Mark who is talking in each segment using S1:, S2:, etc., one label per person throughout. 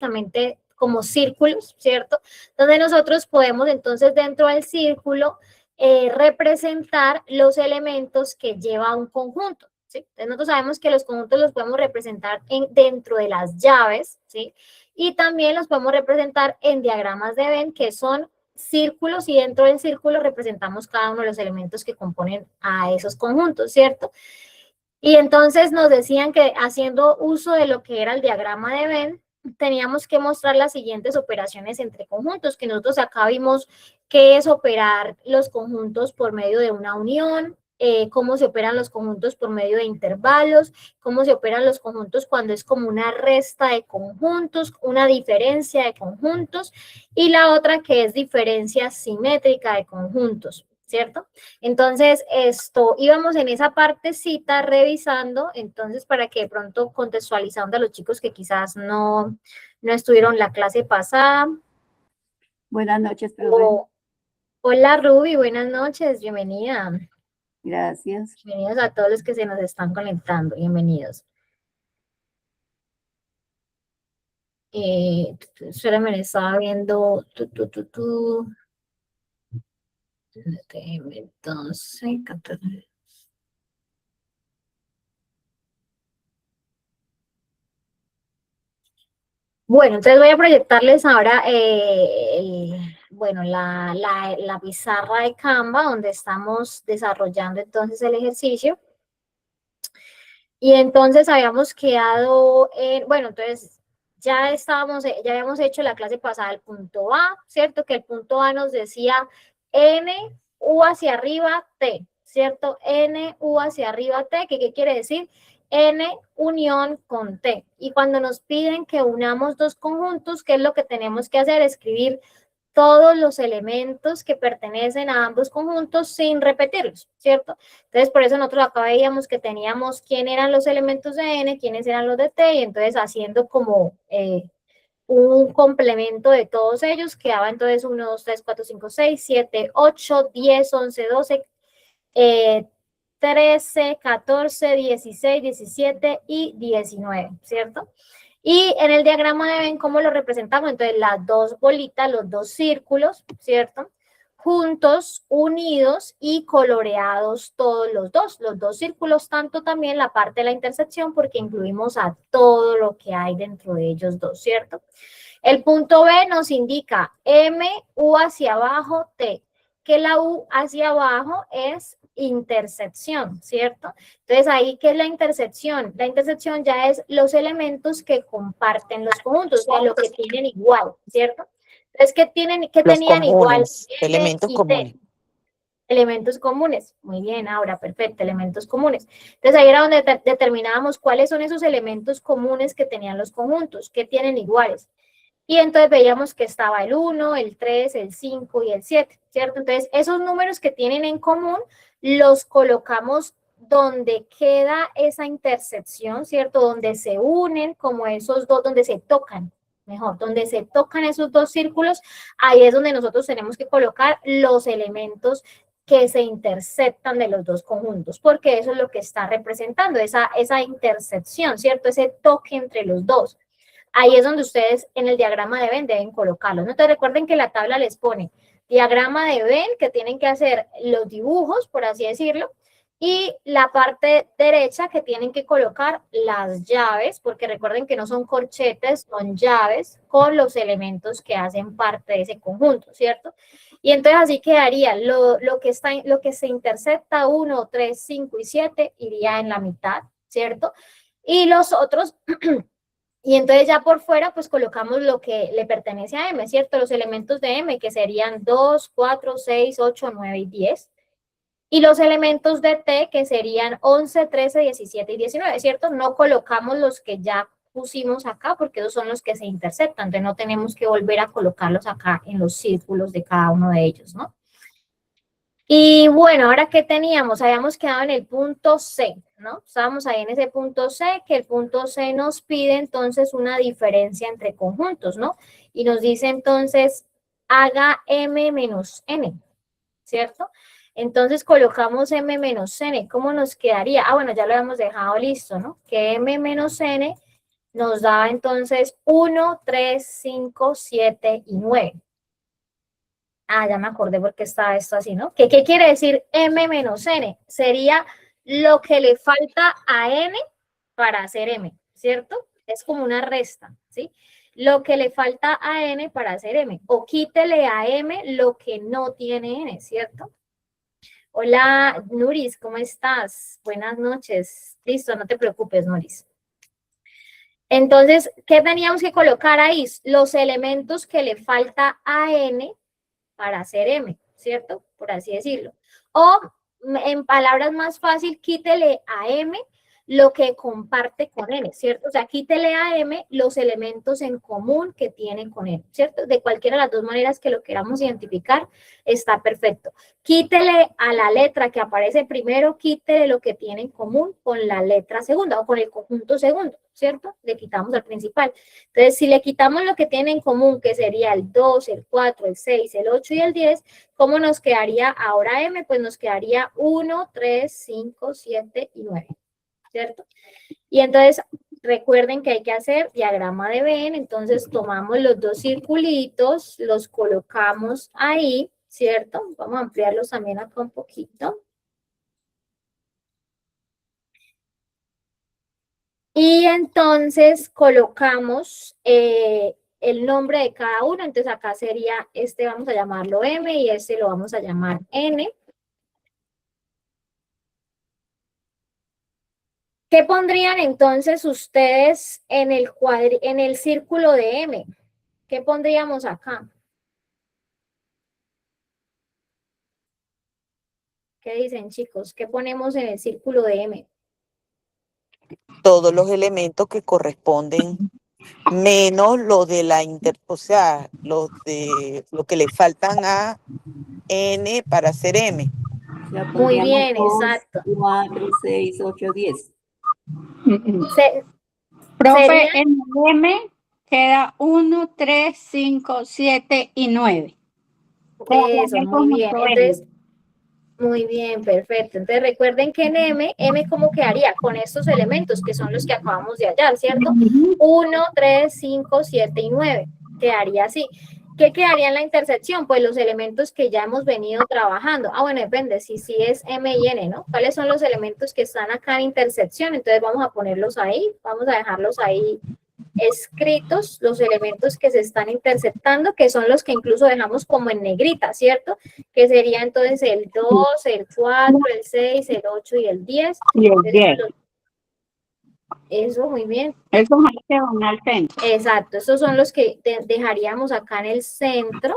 S1: básicamente como círculos, ¿cierto? Donde nosotros podemos entonces dentro del círculo representar los elementos que lleva un conjunto, ¿sí? Entonces nosotros sabemos que los conjuntos los podemos representar dentro de las llaves, ¿sí? Y también los podemos representar en diagramas de Venn, que son círculos, y dentro del círculo representamos cada uno de los elementos que componen a esos conjuntos, ¿cierto? Y entonces nos decían que haciendo uso de lo que era el diagrama de Venn, teníamos que mostrar las siguientes operaciones entre conjuntos, que nosotros acá vimos qué es operar los conjuntos por medio de una unión, cómo se operan los conjuntos por medio de intervalos, cómo se operan los conjuntos cuando es como una resta de conjuntos, una diferencia de conjuntos, y la otra que es diferencia simétrica de conjuntos, ¿cierto? Entonces, íbamos en esa partecita revisando, entonces para que de pronto contextualizando a los chicos que quizás no estuvieron la clase pasada.
S2: Buenas noches, profe.
S1: Hola Ruby, buenas noches, bienvenida.
S2: Gracias.
S1: Bienvenidos a todos los que se nos están conectando, bienvenidos. Espérame, estaba viendo. Entonces, 14. Bueno, entonces voy a proyectarles ahora bueno, la pizarra de Canva donde estamos desarrollando entonces el ejercicio. Y entonces habíamos quedado en, bueno, entonces ya habíamos hecho la clase pasada el punto A, ¿cierto? Que el punto A nos decía N, U hacia arriba, T, ¿cierto? N, U hacia arriba, T, que ¿qué quiere decir? N unión con T. Y cuando nos piden que unamos dos conjuntos, ¿qué es lo que tenemos que hacer? Escribir todos los elementos que pertenecen a ambos conjuntos sin repetirlos, ¿cierto? Entonces, por eso nosotros acá veíamos que teníamos quién eran los elementos de N, quiénes eran los de T, y entonces haciendo como un complemento de todos ellos, quedaba entonces 1, 2, 3, 4, 5, 6, 7, 8, 10, 11, 12, 13, 14, 16, 17 y 19, ¿cierto? Y en el diagrama de Venn, ¿cómo lo representamos? Entonces, las dos bolitas, los dos círculos, ¿cierto? Juntos, unidos y coloreados todos los dos círculos, tanto también la parte de la intersección, porque incluimos a todo lo que hay dentro de ellos dos, ¿cierto? El punto B nos indica M, U hacia abajo, T, que la U hacia abajo es intersección, ¿cierto? Entonces, ahí, ¿qué es la intersección? La intersección ya es los elementos que comparten los conjuntos, o sea, lo que tienen igual, ¿cierto? Entonces, ¿qué tenían igual?
S3: Elementos comunes.
S1: Elementos comunes. Muy bien, ahora, perfecto, elementos comunes. Entonces, ahí era donde determinábamos cuáles son esos elementos comunes que tenían los conjuntos, que tienen iguales. Y entonces veíamos que estaba el 1, el 3, el 5 y el 7, ¿cierto? Entonces, esos números que tienen en común los colocamos donde queda esa intersección, ¿cierto? Donde se unen como esos dos, donde se tocan, mejor, donde se tocan esos dos círculos, ahí es donde nosotros tenemos que colocar los elementos que se interceptan de los dos conjuntos, porque eso es lo que está representando, esa intersección, ¿cierto? Ese toque entre los dos. Ahí es donde ustedes en el diagrama de Venn deben colocarlo. No te recuerden que la tabla les pone diagrama de Venn, que tienen que hacer los dibujos, por así decirlo, y la parte derecha que tienen que colocar las llaves, porque recuerden que no son corchetes, son llaves con los elementos que hacen parte de ese conjunto, ¿cierto? Y entonces así quedaría, lo que se intercepta 1, 3, 5 y 7 iría en la mitad, ¿cierto? Y los otros... Y entonces ya por fuera, pues colocamos lo que le pertenece a M, ¿cierto? Los elementos de M, que serían 2, 4, 6, 8, 9 y 10. Y los elementos de T, que serían 11, 13, 17 y 19, ¿cierto? No colocamos los que ya pusimos acá, porque esos son los que se interceptan. Entonces no tenemos que volver a colocarlos acá en los círculos de cada uno de ellos, ¿no? Y bueno, ahora ¿qué teníamos? Habíamos quedado en el punto C, ¿no? Estábamos ahí en ese punto C, que el punto C nos pide entonces una diferencia entre conjuntos, ¿no? Y nos dice entonces, haga M menos N, ¿cierto? Entonces colocamos M menos N, ¿cómo nos quedaría? Ah, bueno, ya lo habíamos dejado listo, ¿no? Que M menos N Nos da entonces 1, 3, 5, 7 y 9. Ah, ya me acordé porque está esto así, ¿no? ¿Qué quiere decir m menos n? Sería lo que le falta a n para hacer m, ¿cierto? Es como una resta, ¿sí? Lo que le falta a n para hacer m. O quítele a m lo que no tiene n, ¿cierto? Hola, Nuris, ¿cómo estás? Buenas noches. Listo, no te preocupes, Nuris. Entonces, ¿qué teníamos que colocar ahí? Los elementos que le falta a n para hacer m, ¿cierto? Por así decirlo. O, en palabras más fácil, quítele a m lo que comparte con n, ¿cierto? O sea, quítele a m los elementos en común que tiene con n, ¿cierto? De cualquiera de las dos maneras que lo queramos identificar, está perfecto. Quítele a la letra que aparece primero, quítele lo que tiene en común con la letra segunda o con el conjunto segundo, ¿cierto? Le quitamos al principal. Entonces, si le quitamos lo que tiene en común, que sería el 2, el 4, el 6, el 8 y el 10, ¿cómo nos quedaría ahora m? Pues nos quedaría 1, 3, 5, 7 y 9. ¿Cierto? Y entonces recuerden que hay que hacer diagrama de Venn, entonces tomamos los dos circulitos, los colocamos ahí, ¿cierto? Vamos a ampliarlos también acá un poquito. Y entonces colocamos el nombre de cada uno, entonces acá sería, este vamos a llamarlo M y este lo vamos a llamar N. ¿Qué pondrían entonces ustedes en el círculo de M? ¿Qué pondríamos acá? ¿Qué dicen, chicos? ¿Qué ponemos en el círculo de M?
S3: Todos los elementos que corresponden menos lo de o sea, lo que le faltan a n para hacer m.
S2: O sea,
S1: Muy
S2: pondríamos
S1: bien,
S2: 2,
S1: exacto.
S2: 4, 6, 8, 10.
S4: Profe,
S1: Sería
S4: en M queda 1, 3, 5, 7 y 9.
S1: eso, muy bien. Entonces, muy bien, perfecto. Entonces recuerden que en M ¿cómo quedaría? Con estos elementos que son los que acabamos de hallar, ¿cierto? 1, 3, 5, 7 y 9. Quedaría así. ¿Qué quedaría en la intersección? Pues los elementos que ya hemos venido trabajando. Ah, bueno, depende, si es M y N, ¿no? ¿Cuáles son los elementos que están acá en intersección? Entonces vamos a ponerlos ahí, vamos a dejarlos ahí escritos, los elementos que se están interceptando, que son los que incluso dejamos como en negrita, ¿cierto? Que sería entonces el 2, el 4, el 6, el 8 y el 10.
S4: Y el 10.
S1: Eso, muy bien.
S4: Esos son los que van al centro.
S1: Exacto, esos son los que dejaríamos acá en el centro.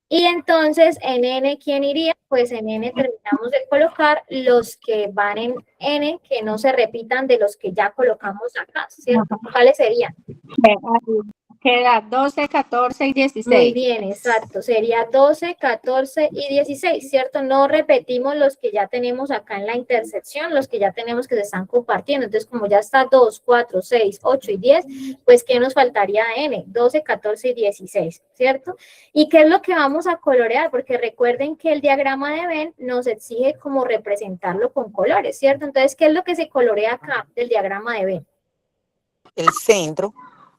S1: Y entonces en N, ¿quién iría? Pues en N terminamos de colocar los que van en N, que no se repitan de los que ya colocamos acá, ¿cierto? ¿Cuáles serían?
S4: Queda 12, 14 y 16.
S1: Muy bien, exacto. Sería 12, 14 y 16, ¿cierto? No repetimos los que ya tenemos acá en la intersección, los que ya tenemos que se están compartiendo. Entonces, como ya está 2, 4, 6, 8 y 10, pues ¿qué nos faltaría de N? 12, 14 y 16, ¿cierto? ¿Y qué es lo que vamos a colorear? Porque recuerden que el diagrama de Venn nos exige como representarlo con colores, ¿cierto? Entonces, ¿qué es lo que se colorea acá del diagrama de Venn?
S3: El centro.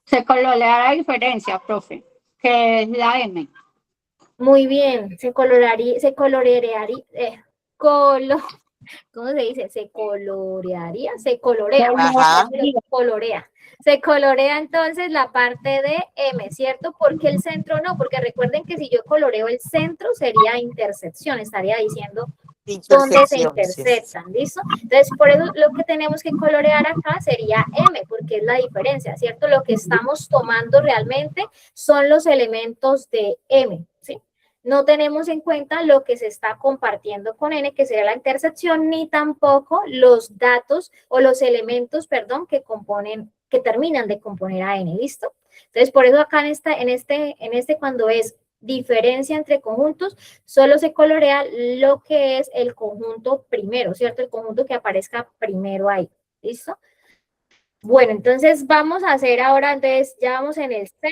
S4: Se colorea la diferencia, profe, que es la M.
S1: Muy bien, ¿cómo se dice? Se colorearía, se colorea,
S3: Ajá.
S1: se colorea entonces la parte de M, ¿cierto? Porque el centro no, porque recuerden que si yo coloreo el centro sería intersección, estaría diciendo dónde se intersectan, ¿listo? Entonces, por eso lo que tenemos que colorear acá sería M, porque es la diferencia, ¿cierto? Lo que estamos tomando realmente son los elementos de M, ¿sí? No tenemos en cuenta lo que se está compartiendo con N, que sería la intersección, ni tampoco los datos o los elementos, perdón, que terminan de componer a N, ¿listo? Entonces, por eso acá en este cuando es diferencia entre conjuntos, solo se colorea lo que es el conjunto primero, ¿cierto? El conjunto que aparezca primero ahí, ¿listo? Bueno, entonces vamos a hacer ahora, entonces ya vamos en el set.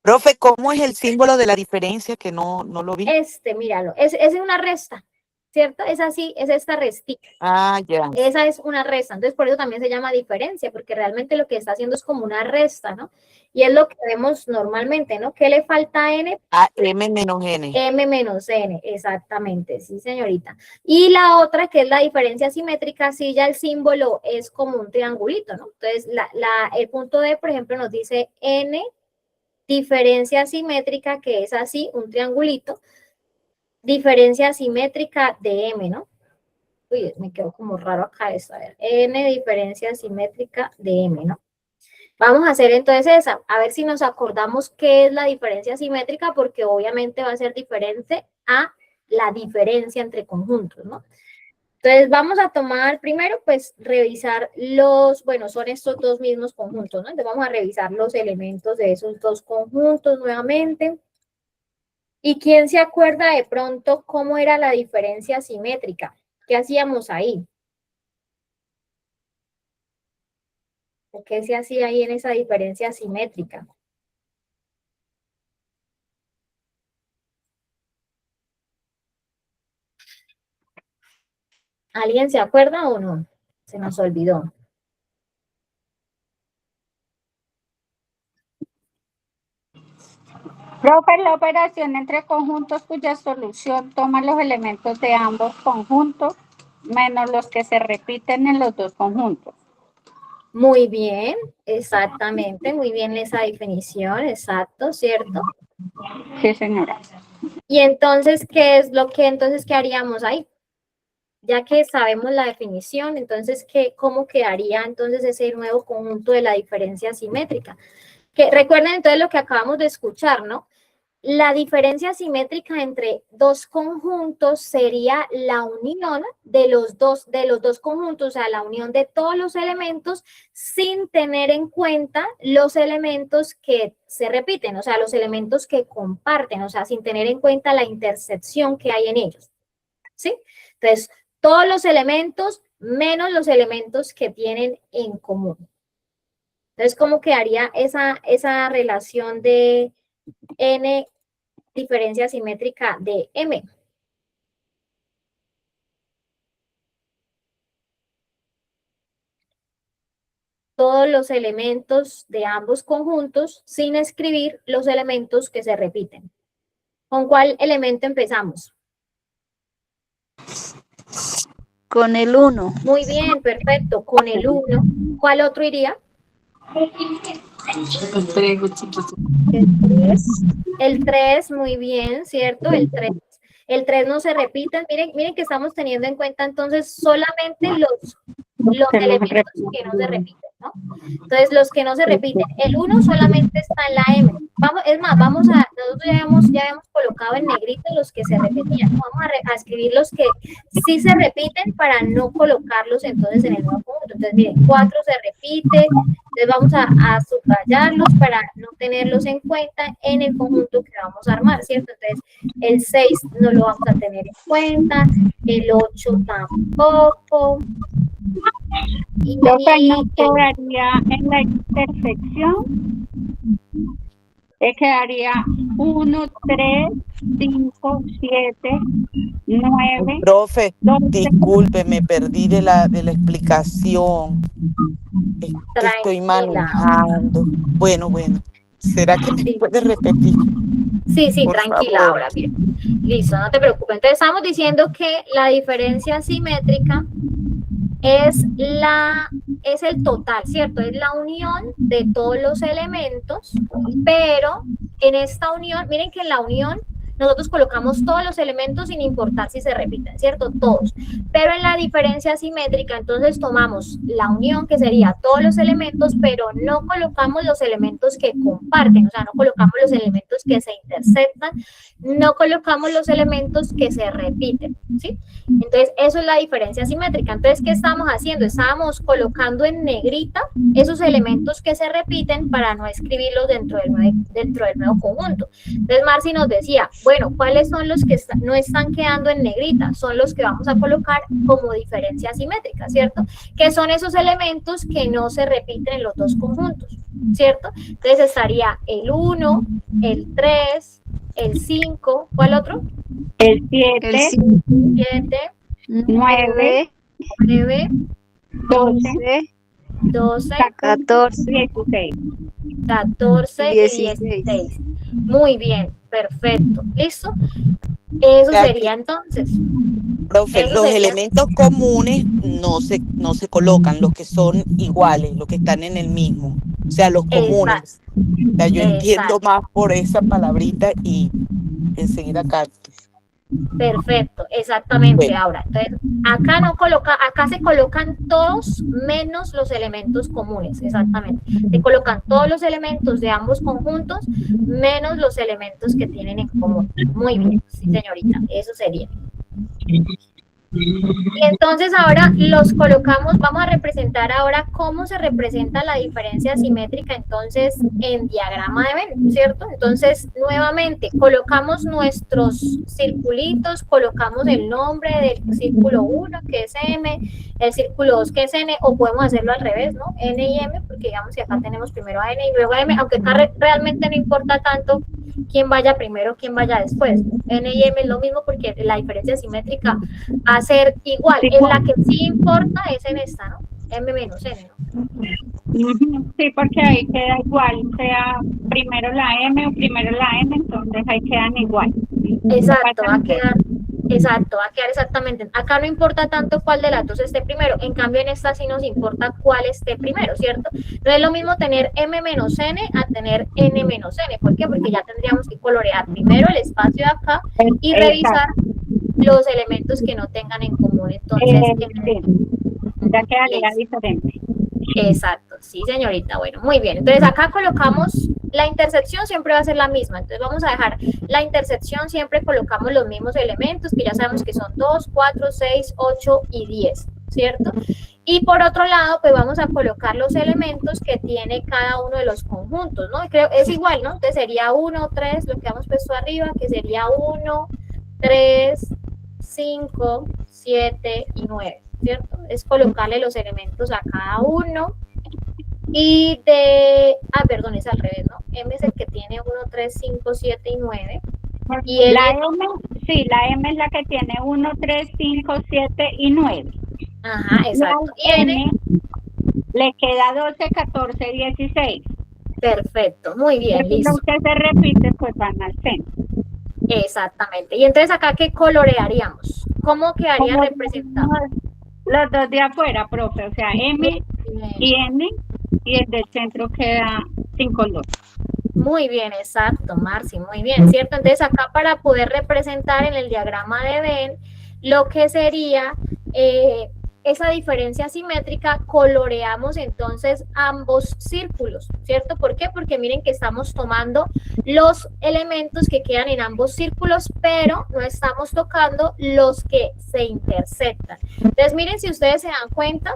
S3: Profe, ¿cómo es el símbolo de la diferencia que no lo vi?
S1: Míralo, es una resta. ¿cierto? Es así, es esta restita.
S3: Ah, ya.
S1: Esa es una resta, entonces por eso también se llama diferencia, porque realmente lo que está haciendo es como una resta, ¿no? Y es lo que vemos normalmente, ¿no? ¿Qué le falta a n?
S3: A M menos N.
S1: M menos N, exactamente, sí, señorita. Y la otra, que es la diferencia simétrica, sí, ya el símbolo es como un triangulito, ¿no? Entonces, el punto D, por ejemplo, nos dice N, diferencia simétrica, que es así, un triangulito, diferencia simétrica de M, ¿no? Uy, me quedó como raro acá esto, a ver, N, diferencia simétrica de M, ¿no? Vamos a hacer entonces esa, a ver si nos acordamos qué es la diferencia simétrica, porque obviamente va a ser diferente a la diferencia entre conjuntos, ¿no? Entonces vamos a tomar primero, pues, revisar bueno, son estos dos mismos conjuntos, ¿no? Entonces vamos a revisar los elementos de esos dos conjuntos nuevamente. ¿Y quién se acuerda de pronto cómo era la diferencia simétrica? ¿Qué hacíamos ahí? ¿O qué se hacía ahí en esa diferencia simétrica? ¿Alguien se acuerda o no? Se nos olvidó.
S4: Profe, la operación entre conjuntos cuya solución toma los elementos de ambos conjuntos menos los que se repiten en los dos conjuntos.
S1: Muy bien, exactamente, muy bien esa definición, exacto, ¿cierto?
S4: Sí, señora.
S1: Y entonces, ¿qué es lo que entonces qué haríamos ahí? Ya que sabemos la definición, entonces, ¿cómo quedaría entonces ese nuevo conjunto de la diferencia simétrica? Que recuerden entonces lo que acabamos de escuchar, ¿no? La diferencia simétrica entre dos conjuntos sería la unión de los dos conjuntos, o sea, la unión de todos los elementos sin tener en cuenta los elementos que se repiten, o sea, los elementos que comparten, o sea, sin tener en cuenta la intersección que hay en ellos, ¿sí? Entonces, todos los elementos menos los elementos que tienen en común. Entonces, ¿cómo quedaría esa relación de N diferencia simétrica de M? Todos los elementos de ambos conjuntos sin escribir los elementos que se repiten. ¿Con cuál elemento empezamos?
S5: Con el 1.
S1: Muy bien, perfecto, con el 1. ¿Cuál otro iría? El 3, muy bien, ¿cierto? El 3 no se repite. Miren que estamos teniendo en cuenta entonces solamente los elementos que no se repiten, ¿no? Entonces, los que no se repiten. El 1 solamente está en la M. Nosotros ya habíamos colocado en negrito los que se repetían. Vamos a escribir los que sí se repiten para no colocarlos entonces en el nuevo conjunto. Entonces, miren, 4 se repite. Entonces, vamos a subrayarlos para no tenerlos en cuenta en el conjunto que vamos a armar, ¿cierto? Entonces, el 6 no lo vamos a tener en cuenta, el 8 tampoco. Y
S4: Lo que no quedaría en la intersección quedaría 1, 3, 5, 7, 9.
S3: Profe,
S4: 12.
S3: disculpe, me perdí de la explicación. Es que estoy manejando. Bueno. ¿Será que me puede repetir?
S1: Sí,
S3: Por
S1: tranquila
S3: favor.
S1: ahora, bien. Listo, no te preocupes. Entonces estamos diciendo que la diferencia simétrica es el total, ¿cierto? Es la unión de todos los elementos, pero en esta unión, miren que en la unión nosotros colocamos todos los elementos sin importar si se repiten, ¿cierto? Todos. Pero en la diferencia simétrica, entonces tomamos la unión, que sería todos los elementos, pero no colocamos los elementos que comparten, o sea, no colocamos los elementos que se intersectan, no colocamos los elementos que se repiten, ¿sí? Entonces, eso es la diferencia simétrica. Entonces, ¿qué estamos haciendo? Estábamos colocando en negrita esos elementos que se repiten para no escribirlos dentro del nuevo conjunto. Entonces, Marci nos decía, bueno, ¿cuáles son los que no están quedando en negrita? Son los que vamos a colocar como diferencia simétrica, ¿cierto? Que son esos elementos que no se repiten en los dos conjuntos, ¿cierto? Entonces estaría el 1, el 3, el 5, ¿cuál otro?
S4: El
S5: El
S4: 7,
S1: 7,
S4: 9,
S1: 9,
S4: 12,
S1: 12,
S5: 14,
S4: 16.
S1: 14 y
S5: 16.
S1: 16. Muy bien, perfecto. ¿Listo? Eso
S3: sea,
S1: sería entonces.
S3: Profe,
S1: Eso
S3: los
S1: sería.
S3: elementos comunes no se colocan, los que son iguales, los que están en el mismo. O sea, los comunes. O sea, yo entiendo
S1: Exacto.
S3: más por esa palabrita y enseguida capto.
S1: Perfecto, exactamente.
S3: Bueno,
S1: Ahora, entonces, acá se colocan todos menos los elementos comunes, exactamente. Se colocan todos los elementos de ambos conjuntos menos los elementos que tienen en común. Muy bien, sí, señorita, eso sería. Y entonces ahora los colocamos, vamos a representar ahora cómo se representa la diferencia simétrica entonces en diagrama de Venn, ¿cierto? Entonces nuevamente colocamos nuestros circulitos, colocamos el nombre del círculo 1 que es M, el círculo 2 que es N, o podemos hacerlo al revés, ¿no? N y M, porque digamos que acá tenemos primero a N y luego a M, aunque acá realmente no importa tanto quién vaya primero, quién vaya después. N y M es lo mismo porque la diferencia simétrica va a ser igual. En la que sí importa es en esta, ¿no? M menos N, ¿no?
S4: Sí, porque ahí queda igual, sea primero la M o primero la N, entonces ahí quedan igual.
S1: Exacto, va a quedar exactamente. Acá no importa tanto cuál de las dos esté primero, en cambio en esta sí nos importa cuál esté primero, ¿cierto? No es lo mismo tener M menos N a tener N menos N. ¿Por qué? Porque ya tendríamos que colorear primero el espacio de acá y revisar los elementos que no tengan en común. Entonces,
S4: ya quedaría diferente.
S1: Exacto, sí, señorita. Bueno, muy bien. Entonces acá colocamos la intersección, siempre va a ser la misma. Entonces vamos a dejar la intersección, siempre colocamos los mismos elementos, que ya sabemos que son 2, 4, 6, 8 y 10, ¿cierto? Y por otro lado, pues vamos a colocar los elementos que tiene cada uno de los conjuntos, ¿no? Creo es igual, ¿no? Entonces sería 1, 3, lo que hemos puesto arriba, que sería 1, 3, 5, 7 y 9. ¿Cierto? Es colocarle los elementos a cada uno y perdón, es al revés, ¿no? M es el que tiene 1, 3, 5, 7 y 9. Y
S4: la M es la que tiene 1, 3, 5, 7 y 9.
S1: Ajá, exacto.
S4: Y N le queda 12, 14, 16.
S1: Perfecto, muy bien, listo.
S4: Los que se repiten pues van al centro.
S1: Exactamente. Y entonces acá, ¿qué colorearíamos? ¿Cómo quedaría representado?
S4: Los dos de afuera, profe, o sea, M y N, y el del centro queda sin color.
S1: Muy bien, exacto, Marci, muy bien, ¿cierto? Entonces acá para poder representar en el diagrama de Venn lo que sería esa diferencia simétrica, coloreamos entonces ambos círculos, ¿cierto? ¿Por qué? Porque miren que estamos tomando los elementos que quedan en ambos círculos, pero no estamos tocando los que se intersectan. Entonces miren, si ustedes se dan cuenta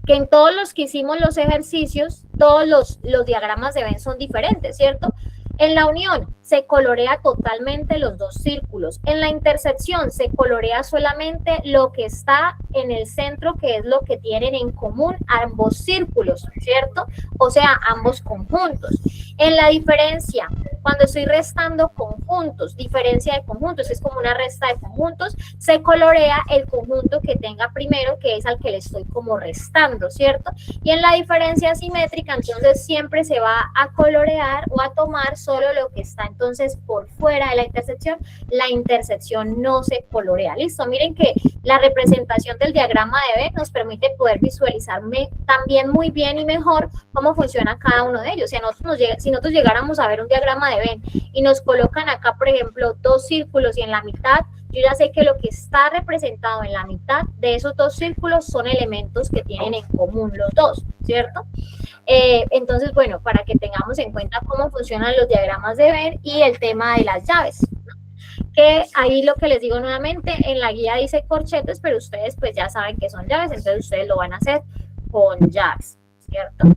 S1: que en todos los que hicimos los ejercicios, todos los diagramas de Venn son diferentes, ¿cierto? En la unión se colorea totalmente los dos círculos. En la intersección se colorea solamente lo que está en el centro, que es lo que tienen en común ambos círculos, ¿cierto? O sea, ambos conjuntos. En la diferencia, cuando estoy restando conjuntos, diferencia de conjuntos, es como una resta de conjuntos, se colorea el conjunto que tenga primero, que es al que le estoy como restando, ¿cierto? Y en la diferencia simétrica, entonces siempre se va a colorear o a tomar solo lo que está entonces por fuera de la intersección no se colorea. Listo, miren que la representación del diagrama de Venn nos permite poder visualizar también muy bien y mejor cómo funciona cada uno de ellos. Si nosotros llegáramos a ver un diagrama de Venn y nos colocan acá, por ejemplo, dos círculos y en la mitad, yo ya sé que lo que está representado en la mitad de esos dos círculos son elementos que tienen en común los dos, ¿cierto? Entonces, bueno, para que tengamos en cuenta cómo funcionan los diagramas de Venn y el tema de las llaves, ¿no? Que ahí lo que les digo nuevamente, en la guía dice corchetes, pero ustedes pues ya saben que son llaves, entonces ustedes lo van a hacer con llaves, ¿cierto?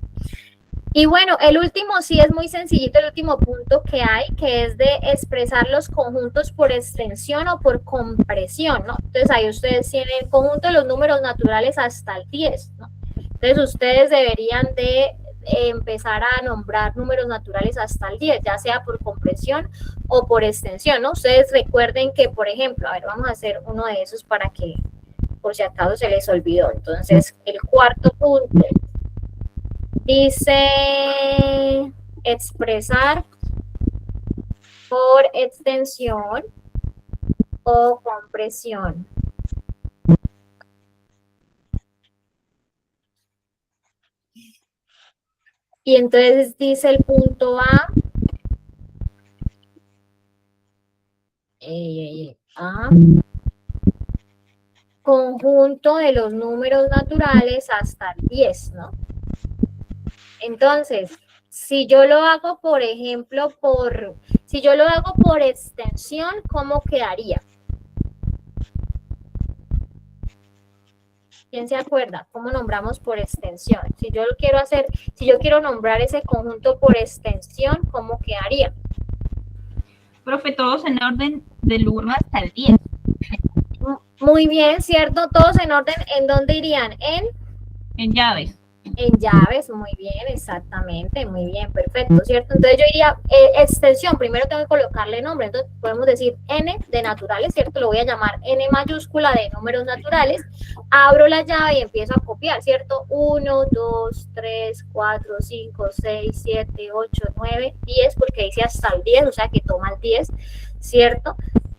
S1: Y bueno, el último sí es muy sencillito, el último punto que hay, que es de expresar los conjuntos por extensión o por compresión, ¿no? Entonces ahí ustedes tienen el conjunto de los números naturales hasta el 10, ¿no? Entonces ustedes deberían de empezar a nombrar números naturales hasta el 10, ya sea por compresión o por extensión, ¿no? Ustedes recuerden que, por ejemplo, a ver, vamos a hacer uno de esos para que, por si acaso se les olvidó. Entonces, el cuarto punto dice expresar por extensión o compresión. Y entonces dice el punto A, conjunto de los números naturales hasta el 10, ¿no? Entonces, si yo lo hago, por ejemplo, si yo lo hago por extensión, ¿cómo quedaría? ¿Quién se acuerda? ¿Cómo nombramos por extensión? Si yo lo quiero hacer, si yo quiero nombrar ese conjunto por extensión, ¿cómo quedaría?
S6: Profe, todos en orden del 1 hasta el 10.
S1: Muy bien, ¿cierto? Todos en orden, ¿en dónde irían?
S6: En llaves.
S1: En llaves, muy bien, exactamente, muy bien, perfecto, ¿cierto? Entonces yo diría extensión, primero tengo que colocarle nombre, entonces podemos decir n de naturales, ¿cierto? Lo voy a llamar n mayúscula de números naturales, abro la llave y empiezo a copiar, ¿cierto? 1, 2, 3, 4, 5, 6, 7, 8, 9, 10, porque dice hasta el 10, o sea que toma el 10, ¿cierto?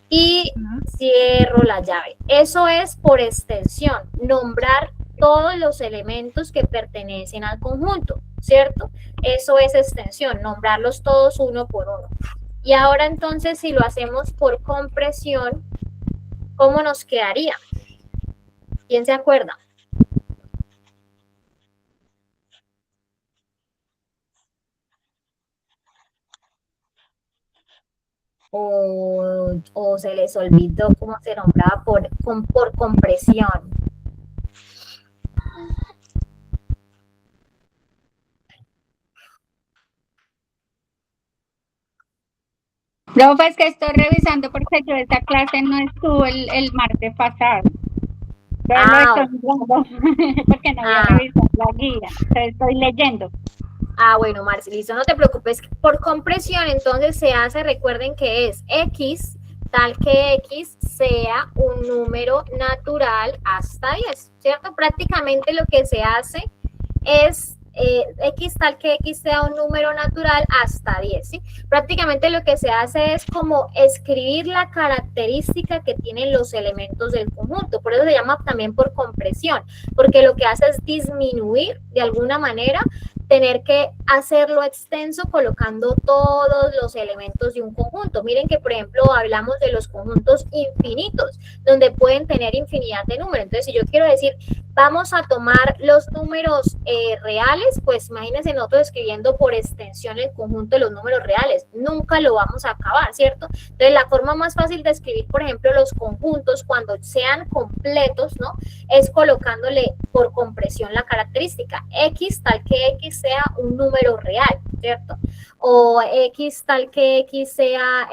S1: Y cierro la llave. Eso es por extensión, nombrar todos los elementos que pertenecen al conjunto, ¿cierto? Eso es extensión, nombrarlos todos uno por uno. Y ahora entonces, si lo hacemos por compresión, ¿cómo nos quedaría? ¿Quién se acuerda? O se les olvidó cómo se nombraba por compresión.
S4: Profe, es que estoy revisando porque yo esta clase no estuve el martes pasado. Pero lo estoy mirando porque no había revisado la guía. Entonces estoy leyendo.
S1: Bueno, Marci, listo, no te preocupes. Por compresión, entonces se hace, recuerden que es X, tal que X sea un número natural hasta 10, ¿cierto? Prácticamente lo que se hace es X tal que X sea un número natural hasta 10, ¿sí? Prácticamente lo que se hace es como escribir la característica que tienen los elementos del conjunto, por eso se llama también por compresión, porque lo que hace es disminuir de alguna manera tener que hacerlo extenso colocando todos los elementos de un conjunto. Miren que, por ejemplo, hablamos de los conjuntos infinitos, donde pueden tener infinidad de números. Entonces, si yo quiero decir, vamos a tomar los números reales, pues imagínense nosotros escribiendo por extensión el conjunto de los números reales. Nunca lo vamos a acabar, ¿cierto? Entonces, la forma más fácil de escribir, por ejemplo, los conjuntos cuando sean completos, ¿no? Es colocándole por compresión la característica. X tal que X sea un número real, ¿cierto? O X tal que X sea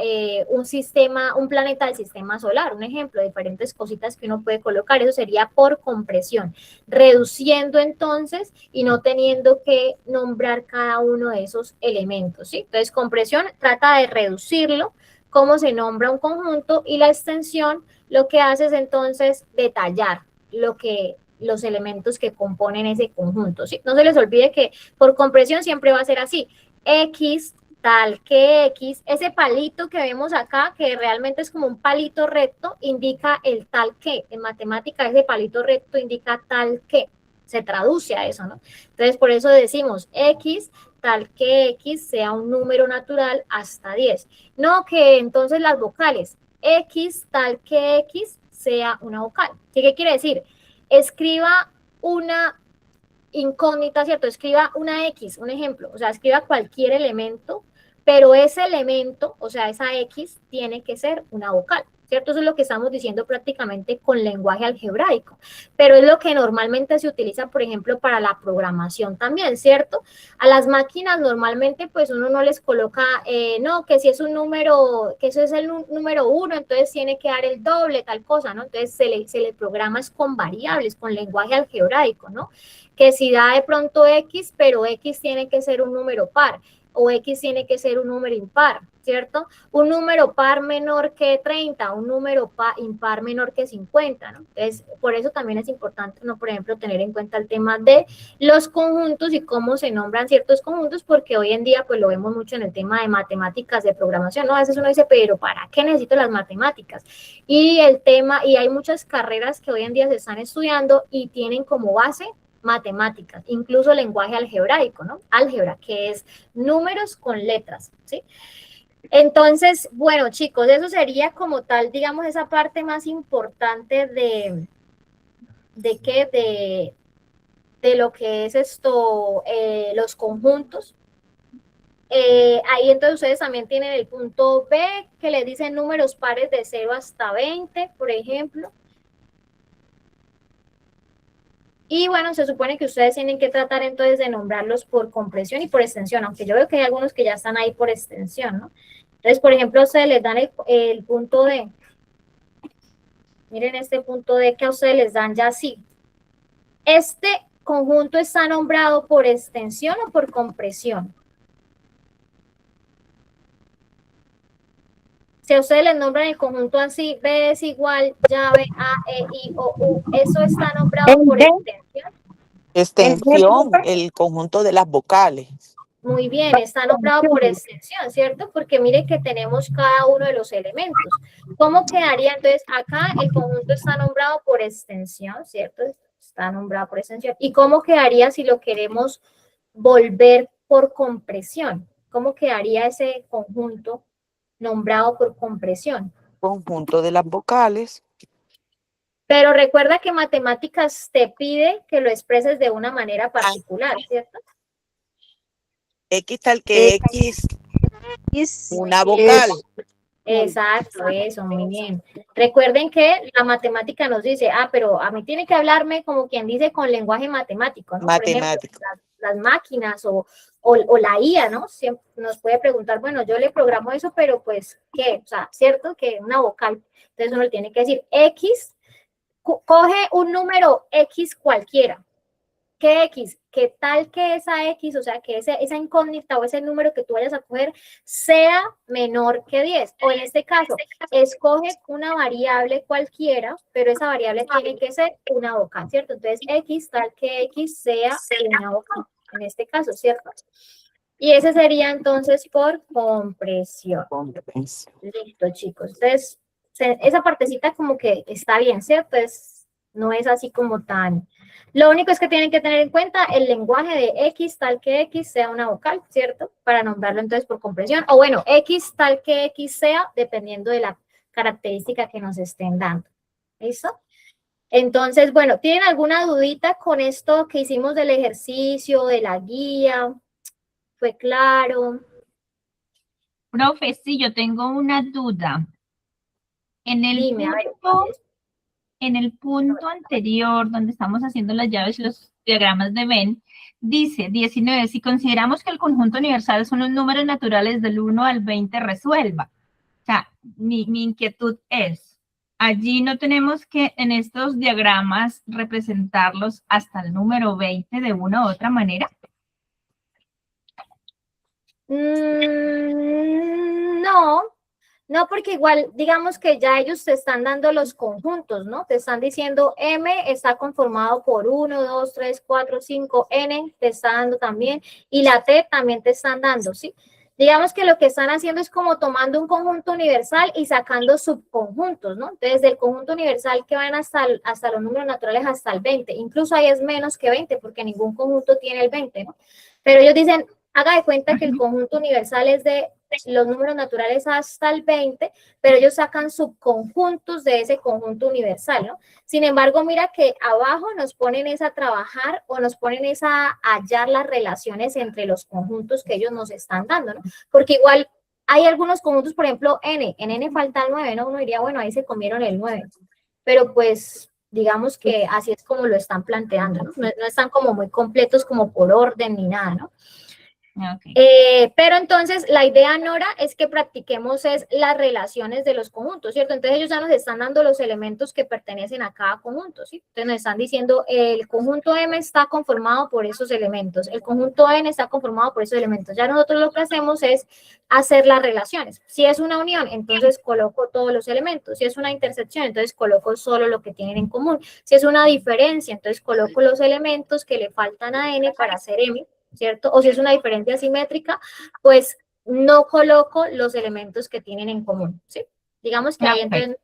S1: un sistema, un planeta del sistema solar, un ejemplo, diferentes cositas que uno puede colocar, eso sería por compresión, reduciendo entonces y no teniendo que nombrar cada uno de esos elementos, ¿sí? Entonces, compresión trata de reducirlo, cómo se nombra un conjunto, y la extensión lo que hace es entonces detallar los elementos que componen ese conjunto, ¿sí? No se les olvide que por compresión siempre va a ser así. X tal que X, ese palito que vemos acá, que realmente es como un palito recto, indica el tal que. En matemática ese palito recto indica tal que. Se traduce a eso, ¿no? Entonces, por eso decimos X tal que X sea un número natural hasta 10. No que entonces las vocales, X tal que X sea una vocal. ¿Sí? ¿Qué quiere decir? Escriba una incógnita, ¿cierto? Escriba una X, un ejemplo, o sea, escriba cualquier elemento, pero ese elemento, o sea, esa X tiene que ser una vocal. ¿cierto? Eso es lo que estamos diciendo prácticamente con lenguaje algebraico, pero es lo que normalmente se utiliza, por ejemplo, para la programación también, ¿cierto? A las máquinas normalmente, pues uno no les coloca, no, que si es un número, que eso es el número 1, entonces tiene que dar el doble, tal cosa, ¿no? Entonces se le programa es con variables, con lenguaje algebraico, ¿no? Que si da de pronto X, pero X tiene que ser un número par, o X tiene que ser un número impar, ¿cierto? Un número par menor que 30, un número impar menor que 50, ¿no? Entonces, por eso también es importante, ¿no? Por ejemplo, tener en cuenta el tema de los conjuntos y cómo se nombran ciertos conjuntos, porque hoy en día, pues lo vemos mucho en el tema de matemáticas, de programación, ¿no? A veces uno dice, pero ¿para qué necesito las matemáticas? Y el tema, y hay muchas carreras que hoy en día se están estudiando y tienen como base matemáticas, incluso lenguaje algebraico, ¿no? Álgebra, que es números con letras, ¿sí? Entonces, bueno, chicos, eso sería como tal, digamos, esa parte más importante de lo que es esto, los conjuntos. Ahí entonces ustedes también tienen el punto B, que les dicen números pares de 0 hasta 20, por ejemplo. Y bueno, se supone que ustedes tienen que tratar entonces de nombrarlos por compresión y por extensión, aunque yo veo que hay algunos que ya están ahí por extensión, ¿no? Entonces, por ejemplo, ustedes les dan el punto D. Miren este punto D que a ustedes les dan ya así. Este conjunto está nombrado por extensión o por compresión. Si a ustedes les nombran el conjunto así, B es igual, llave, A, E, I, O, U, eso está nombrado por extensión.
S3: Extensión, el conjunto de las vocales.
S1: Muy bien, está nombrado por extensión, ¿cierto? Porque mire que tenemos cada uno de los elementos. ¿Cómo quedaría? Entonces, acá el conjunto está nombrado por extensión, ¿cierto? Está nombrado por extensión. ¿Y cómo quedaría si lo queremos volver por compresión? ¿Cómo quedaría ese conjunto nombrado por compresión?
S3: Conjunto de las vocales.
S1: Pero recuerda que matemáticas te pide que lo expreses de una manera particular, ¿cierto?
S3: X tal que X, una vocal.
S1: Exacto, eso, muy bien. Recuerden que la matemática nos dice, pero a mí tiene que hablarme como quien dice con lenguaje matemático, ¿no? Por ejemplo, las máquinas o la IA, ¿no? Siempre nos puede preguntar, bueno, yo le programo eso, pero pues, ¿qué? O sea, ¿cierto? Que una vocal, entonces uno le tiene que decir X, coge un número X cualquiera. ¿Qué X? ¿Qué tal que esa X, o sea, que esa incógnita o ese número que tú vayas a coger sea menor que 10? O en este caso, escoge una variable cualquiera, pero esa variable tiene que ser una vocal, ¿cierto? Entonces, X tal que X sea una vocal, en este caso, ¿cierto? Y ese sería entonces por compresión. Listo, chicos. Entonces, esa partecita como que está bien, ¿cierto? No es así como tan... Lo único es que tienen que tener en cuenta el lenguaje de X tal que X sea una vocal, ¿cierto? Para nombrarlo entonces por compresión. O bueno, X tal que X sea, dependiendo de la característica que nos estén dando. ¿Listo? Entonces, bueno, ¿tienen alguna dudita con esto que hicimos del ejercicio, de la guía? ¿Fue claro?
S6: Profe, sí, yo tengo una duda. En el punto anterior, donde estamos haciendo las llaves y los diagramas de Venn, dice 19, si consideramos que el conjunto universal son los números naturales del 1 al 20, resuelva. O sea, mi inquietud es, allí no tenemos que en estos diagramas representarlos hasta el número 20 de una u otra manera.
S1: No, porque igual, digamos que ya ellos te están dando los conjuntos, ¿no? Te están diciendo M está conformado por 1, 2, 3, 4, 5, N te está dando también, y la T también te están dando, ¿sí? Digamos que lo que están haciendo es como tomando un conjunto universal y sacando subconjuntos, ¿no? Entonces, del conjunto universal que van hasta los números naturales hasta el 20, incluso ahí es menos que 20, porque ningún conjunto tiene el 20, ¿no? Pero ellos dicen, haga de cuenta que el conjunto universal es de los números naturales hasta el 20, pero ellos sacan subconjuntos de ese conjunto universal, ¿no? Sin embargo, mira que abajo nos ponen a trabajar o nos ponen a hallar las relaciones entre los conjuntos que ellos nos están dando, ¿no? Porque igual hay algunos conjuntos, por ejemplo, N. En N falta el 9, ¿no? Uno diría, bueno, ahí se comieron el 9. Pero pues, digamos que así es como lo están planteando, ¿no? No están como muy completos como por orden ni nada, ¿no?
S6: Ok.
S1: Pero entonces la idea, Nora, es que practiquemos es las relaciones de los conjuntos, ¿cierto? Entonces ellos ya nos están dando los elementos que pertenecen a cada conjunto, ¿sí? Entonces nos están diciendo el conjunto M está conformado por esos elementos, el conjunto N está conformado por esos elementos. Ya nosotros lo que hacemos es hacer las relaciones. Si es una unión, entonces coloco todos los elementos. Si es una intersección, entonces coloco solo lo que tienen en común. Si es una diferencia, entonces coloco los elementos que le faltan a N para hacer M, ¿cierto? O si es una diferencia simétrica, pues no coloco los elementos que tienen en común, ¿sí? Digamos que ahí entonces...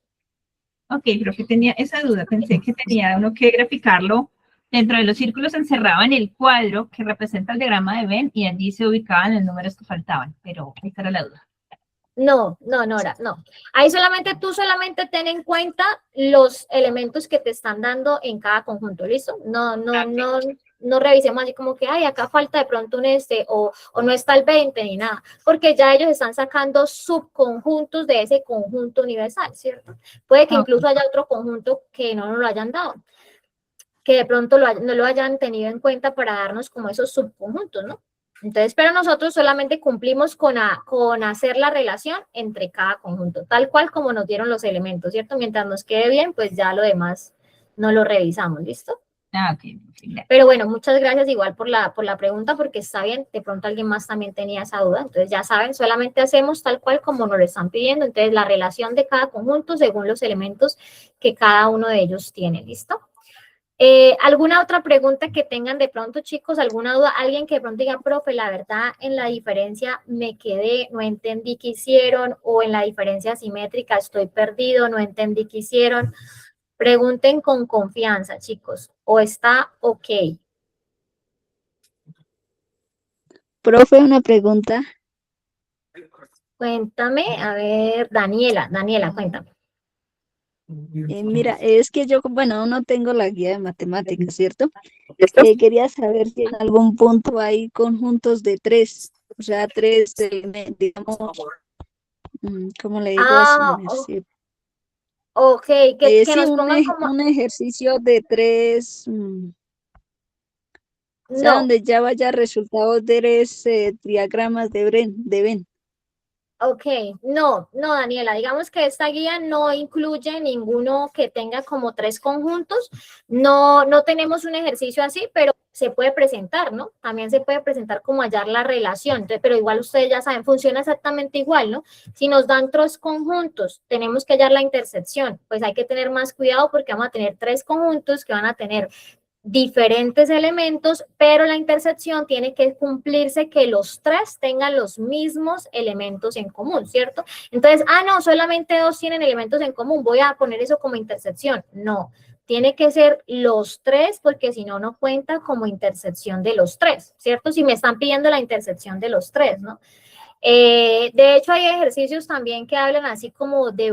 S6: Ok, profe, tenía esa duda, pensé que tenía uno que graficarlo dentro de los círculos, encerraba en el cuadro que representa el diagrama de Venn y allí se ubicaban los números que faltaban, pero esa era la duda.
S1: No, Nora, no. Ahí tú solamente ten en cuenta los elementos que te están dando en cada conjunto, ¿listo? No revisemos así como que, ay, acá falta de pronto un o no está el 20 ni nada, porque ya ellos están sacando subconjuntos de ese conjunto universal, ¿cierto? Puede que incluso haya otro conjunto que no nos lo hayan dado, que de pronto no lo hayan tenido en cuenta para darnos como esos subconjuntos, ¿no? Entonces, pero nosotros solamente cumplimos con hacer la relación entre cada conjunto, tal cual como nos dieron los elementos, ¿cierto? Mientras nos quede bien, pues ya lo demás no lo revisamos, ¿listo?
S6: Ok.
S1: Pero bueno, muchas gracias igual por la pregunta, porque está bien, de pronto alguien más también tenía esa duda, entonces ya saben, solamente hacemos tal cual como nos lo están pidiendo, entonces la relación de cada conjunto según los elementos que cada uno de ellos tiene, ¿listo? ¿Alguna otra pregunta que tengan de pronto, chicos? ¿Alguna duda? Alguien que de pronto diga, profe, la verdad, en la diferencia me quedé, no entendí qué hicieron, o en la diferencia simétrica estoy perdido, no entendí qué hicieron. Pregunten con confianza, chicos, o está ok.
S5: Profe, una pregunta.
S1: Cuéntame, a ver, Daniela, cuéntame.
S5: Mira, es que yo, bueno, no tengo la guía de matemáticas, ¿cierto? Quería saber si en algún punto hay conjuntos de 3, o sea, 3 elementos, digamos, ¿cómo le digo
S1: Ah,
S5: eso? Sí,
S1: ok, que
S5: sí,
S1: nos pongan como,
S5: un ejercicio de 3, o sea,
S1: no,
S5: donde ya vaya resultados de 3 diagramas de Venn.
S1: ok, no, Daniela, digamos que esta guía no incluye ninguno que tenga como 3 conjuntos, no tenemos un ejercicio así, pero se puede presentar, ¿no? También se puede presentar como hallar la relación, entonces, pero igual ustedes ya saben, funciona exactamente igual, ¿no? Si nos dan 3 conjuntos, tenemos que hallar la intersección, pues hay que tener más cuidado porque vamos a tener 3 conjuntos que van a tener diferentes elementos, pero la intersección tiene que cumplirse que los 3 tengan los mismos elementos en común, ¿cierto? Entonces, no, solamente 2 tienen elementos en común, voy a poner eso como intersección. No, tiene que ser los 3 porque si no, no cuenta como intersección de los 3, ¿cierto? Si me están pidiendo la intersección de los 3, ¿no? De hecho, hay ejercicios también que hablan así como de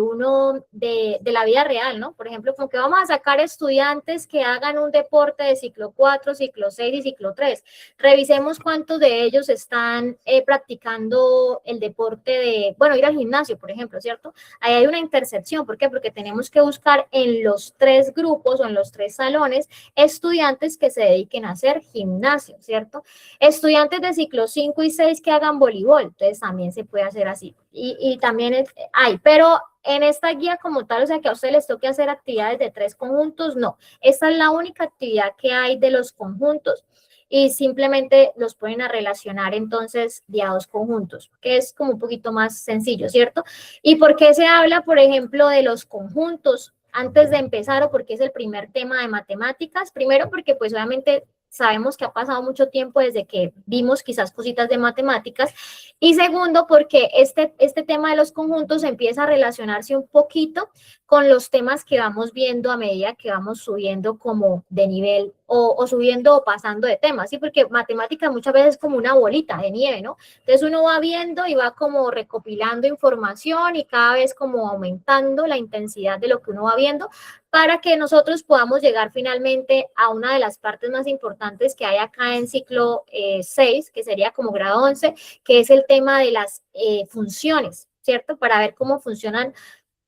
S1: la vida real, ¿no? Por ejemplo, como que vamos a sacar estudiantes que hagan un deporte de ciclo 4, ciclo 6 y ciclo 3. Revisemos cuántos de ellos están practicando el deporte de, bueno, ir al gimnasio, por ejemplo, ¿cierto? Ahí hay una intersección, ¿por qué? Porque tenemos que buscar en los 3 grupos o en los 3 salones estudiantes que se dediquen a hacer gimnasio, ¿cierto? Estudiantes de ciclo 5 y 6 que hagan voleibol, entonces también se puede hacer así. Y también hay, pero en esta guía como tal, o sea, que a ustedes les toque hacer actividades de 3 conjuntos, no. Esta es la única actividad que hay de los conjuntos y simplemente los ponen a relacionar entonces de a 2 conjuntos, que es como un poquito más sencillo, ¿cierto? ¿Y por qué se habla, por ejemplo, de los conjuntos antes de empezar o porque es el primer tema de matemáticas? Primero porque pues obviamente sabemos que ha pasado mucho tiempo desde que vimos quizás cositas de matemáticas. Y segundo, porque este tema de los conjuntos empieza a relacionarse un poquito con los temas que vamos viendo a medida que vamos subiendo como de nivel o subiendo o pasando de temas, ¿sí? Porque matemática muchas veces es como una bolita de nieve, ¿no? Entonces uno va viendo y va como recopilando información y cada vez como aumentando la intensidad de lo que uno va viendo para que nosotros podamos llegar finalmente a una de las partes más importantes que hay acá en ciclo 6, que sería como grado 11, que es el tema de las funciones, ¿cierto? Para ver cómo funcionan,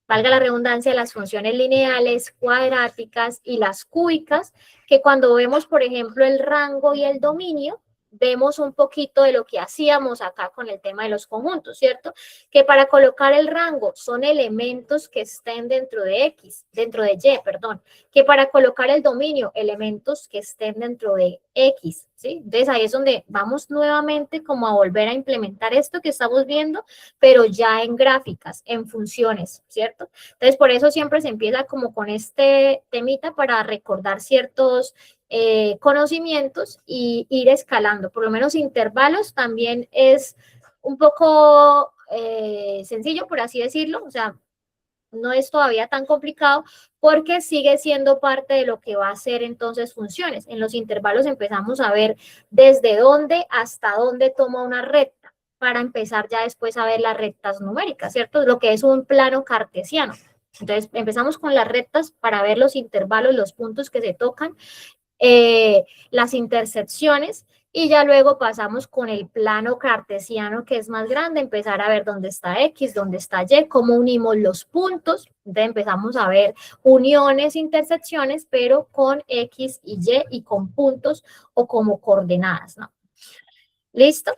S1: valga la redundancia, las funciones lineales, cuadráticas y las cúbicas, que cuando vemos, por ejemplo, el rango y el dominio, vemos un poquito de lo que hacíamos acá con el tema de los conjuntos, ¿cierto? Que para colocar el rango son elementos que estén dentro de X, dentro de Y, perdón, que para colocar el dominio, elementos que estén dentro de X, ¿sí? Entonces ahí es donde vamos nuevamente como a volver a implementar esto que estamos viendo, pero ya en gráficas, en funciones, ¿cierto? Entonces por eso siempre se empieza como con este temita para recordar ciertos conocimientos y ir escalando. Por lo menos intervalos también es un poco sencillo, por así decirlo, o sea, no es todavía tan complicado porque sigue siendo parte de lo que va a ser entonces funciones. En los intervalos empezamos a ver desde dónde hasta dónde toma una recta para empezar ya después a ver las rectas numéricas, ¿cierto? Lo que es un plano cartesiano. Entonces empezamos con las rectas para ver los intervalos, los puntos que se tocan, las intersecciones, y ya luego pasamos con el plano cartesiano, que es más grande, empezar a ver dónde está X, dónde está Y, cómo unimos los puntos. Entonces empezamos a ver uniones, intersecciones, pero con X y Y y con puntos o como coordenadas, ¿no? ¿Listo?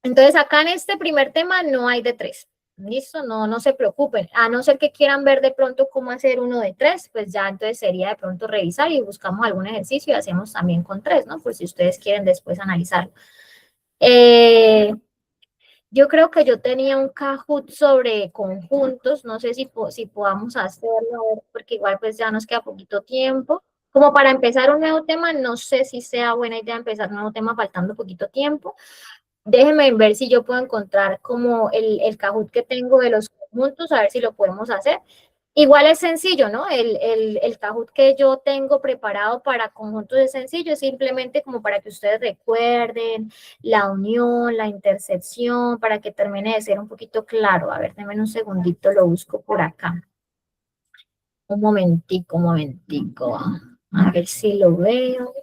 S1: Entonces acá en este primer tema no hay de 3. ¿Listo? No se preocupen. A no ser que quieran ver de pronto cómo hacer uno de 3, pues ya entonces sería de pronto revisar y buscamos algún ejercicio y hacemos también con 3, ¿no? Por si ustedes quieren después analizarlo. Yo creo que yo tenía un Kahoot sobre conjuntos, no sé si podamos hacerlo, porque igual pues ya nos queda poquito tiempo. Como para empezar un nuevo tema, no sé si sea buena idea empezar un nuevo tema faltando poquito tiempo. Déjenme ver si yo puedo encontrar como el Kahoot que tengo de los conjuntos, a ver si lo podemos hacer. Igual es sencillo, ¿no? El Kahoot que yo tengo preparado para conjuntos es sencillo, es simplemente como para que ustedes recuerden la unión, la intersección, para que termine de ser un poquito claro. A ver, denme un segundito, lo busco por acá. Un momentico, un momentico. A ver si lo veo.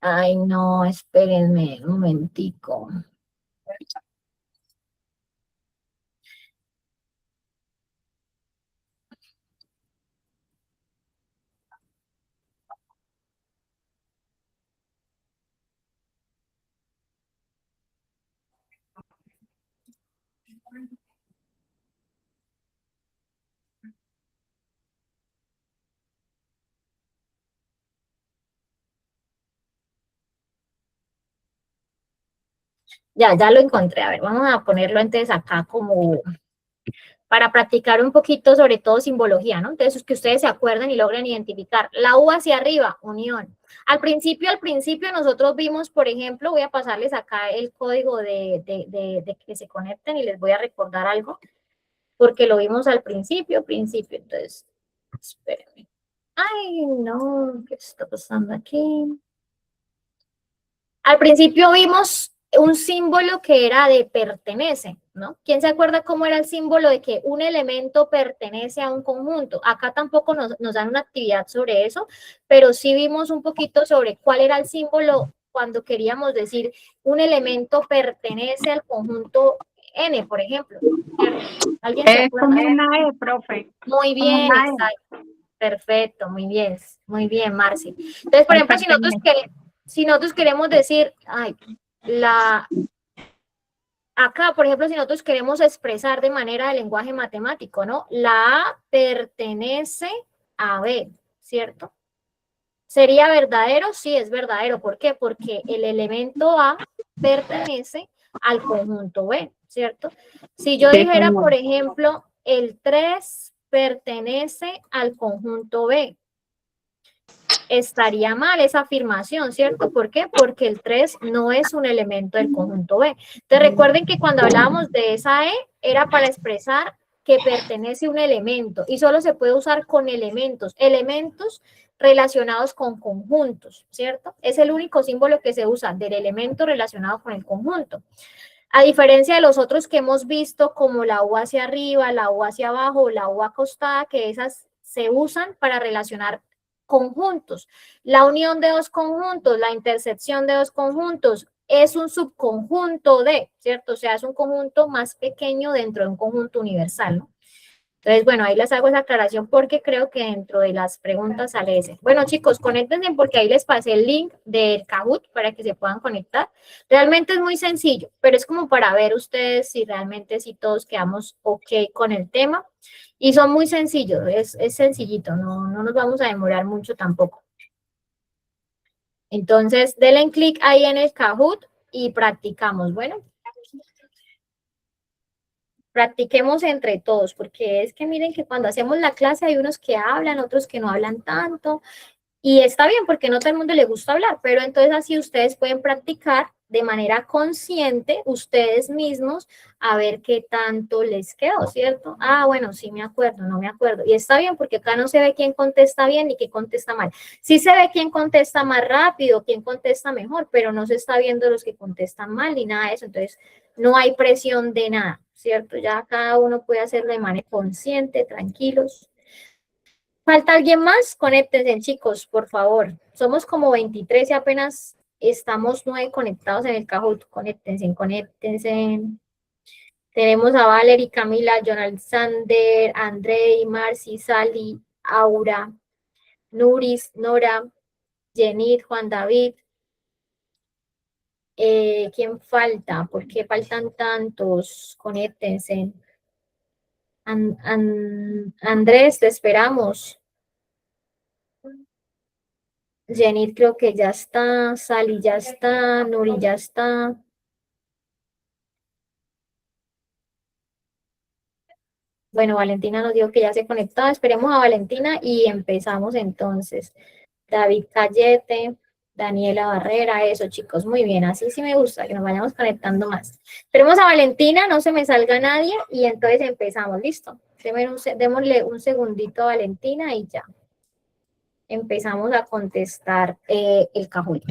S1: Ay, no, espérenme un momentico. Ya lo encontré. A ver, vamos a ponerlo entonces acá como para practicar un poquito, sobre todo simbología, ¿no? Entonces, que ustedes se acuerden y logren identificar. La U hacia arriba, unión. Al principio nosotros vimos, por ejemplo, voy a pasarles acá el código de que se conecten y les voy a recordar algo, porque lo vimos al principio, entonces, espérenme. Ay, no, ¿qué está pasando aquí? Al principio vimos un símbolo que era de pertenece, ¿no? ¿Quién se acuerda cómo era el símbolo de que un elemento pertenece a un conjunto? Acá tampoco nos dan una actividad sobre eso, pero sí vimos un poquito sobre cuál era el símbolo cuando queríamos decir un elemento pertenece al conjunto N, por ejemplo. ¿Alguien se
S4: Es
S1: acuerda?
S4: como una E, profe.
S1: Muy bien,
S4: Como una E.
S1: exacto. Perfecto, muy bien, Marci. Entonces, por ejemplo, si nosotros queremos decir, acá, por ejemplo, si nosotros queremos expresar de manera de lenguaje matemático, ¿no? La A pertenece a B, ¿cierto? ¿Sería verdadero? Sí, es verdadero. ¿Por qué? Porque el elemento A pertenece al conjunto B. ¿cierto? Si yo dijera, por ejemplo, el 3 pertenece al conjunto B, estaría mal esa afirmación, ¿cierto? ¿Por qué? Porque el 3 no es un elemento del conjunto B. Entonces recuerden que cuando hablábamos de esa E, era para expresar que pertenece a un elemento y solo se puede usar con elementos relacionados con conjuntos, ¿cierto? Es el único símbolo que se usa del elemento relacionado con el conjunto. A diferencia de los otros que hemos visto, como la U hacia arriba, la U hacia abajo, la U acostada, que esas se usan para relacionar conjuntos. La unión de dos conjuntos, la intersección de dos conjuntos, es un subconjunto de, ¿cierto? O sea, es un conjunto más pequeño dentro de un conjunto universal, ¿no? Entonces, bueno, ahí les hago esa aclaración porque creo que dentro de las preguntas sale ese. Bueno, chicos, conéctense porque ahí les pasé el link del Kahoot para que se puedan conectar. Realmente es muy sencillo, pero es como para ver ustedes si realmente si todos quedamos ok con el tema. Y son muy sencillos, es sencillito, no nos vamos a demorar mucho tampoco. Entonces, denle clic ahí en el Kahoot y practicamos, bueno. Practiquemos entre todos, porque es que miren que cuando hacemos la clase hay unos que hablan, otros que no hablan tanto, y está bien porque no todo el mundo le gusta hablar, pero entonces así ustedes pueden practicar de manera consciente ustedes mismos a ver qué tanto les quedó, ¿cierto? Ah, bueno, sí me acuerdo, no me acuerdo. Y está bien porque acá no se ve quién contesta bien y quién contesta mal. Sí se ve quién contesta más rápido, quién contesta mejor, pero no se está viendo los que contestan mal ni nada de eso. Entonces, no hay presión de nada, ¿cierto? Ya cada uno puede hacerlo de manera consciente, tranquilos. ¿Falta alguien más? Conéctense, chicos, por favor. Somos como 23 y apenas estamos 9 conectados en el Kahoot. Conéctense, conéctense. Tenemos a Valerie, Camila, John Alexander, Andrei, Marcy, Sally, Aura, Nuris, Nora, Jenit, Juan David. ¿Quién falta? ¿Por qué faltan tantos? Conéctense. Andrés, te esperamos. Jenit creo que ya está, Sally ya está, Nuri ya está. Bueno, Valentina nos dijo que ya se conectó. Esperemos a Valentina y empezamos entonces. David Cayete, Daniela Barrera, eso chicos, muy bien, así sí me gusta, que nos vayamos conectando más. Esperemos a Valentina, no se me salga nadie y entonces empezamos, ¿listo? Démosle un segundito a Valentina y ya. Empezamos a contestar el Kahoot.